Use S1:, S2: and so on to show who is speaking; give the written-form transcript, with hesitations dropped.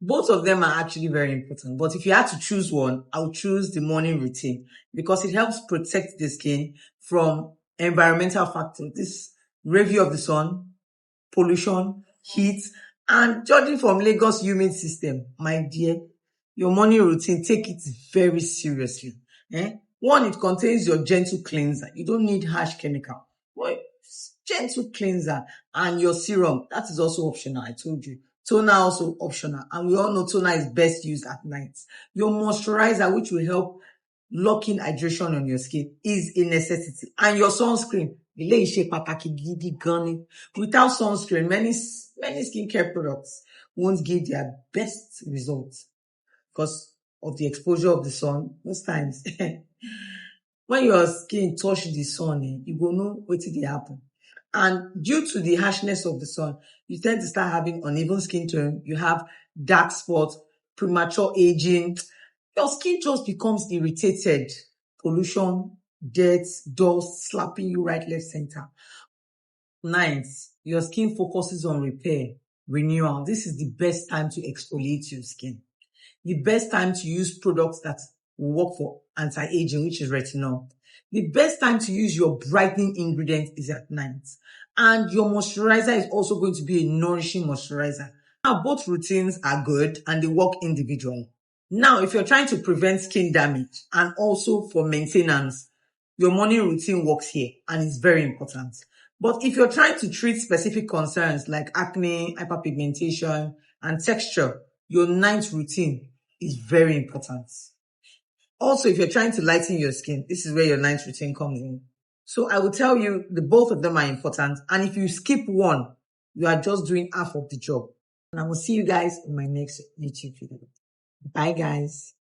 S1: Both of them are actually very important. But if you had to choose one, I would choose the morning routine because it helps protect the skin from environmental factors. This review of the sun, pollution, heat, and judging from Lagos humid system, my dear, your morning routine, take it very seriously. One, it contains your gentle cleanser. You don't need harsh chemical. But gentle cleanser and your serum, that is also optional, I told you. Toner also optional. And we all know toner is best used at night. Your moisturizer, which will help lock in hydration on your skin, is a necessity. And your sunscreen, without sunscreen, many skincare products won't give their best results because of the exposure of the sun. Most times, when your skin touch the sun, you go know wetin dey happen. And due to the harshness of the sun, you tend to start having uneven skin tone. You have dark spots, premature aging. Your skin just becomes irritated. Pollution, dirt, dust, slapping you right, left, center. Ninth, your skin focuses on repair, renewal. This is the best time to exfoliate your skin. The best time to use products that will work for anti-aging, which is retinol. The best time to use your brightening ingredient is at night. And your moisturizer is also going to be a nourishing moisturizer. Now, both routines are good and they work individually. Now, if you're trying to prevent skin damage and also for maintenance, your morning routine works here and it's very important. But if you're trying to treat specific concerns like acne, hyperpigmentation, and texture, your night routine is very important. Also, if you're trying to lighten your skin, this is where your night routine comes in. So I will tell you the both of them are important. And if you skip one, you are just doing half of the job. And I will see you guys in my next YouTube video. Bye, guys.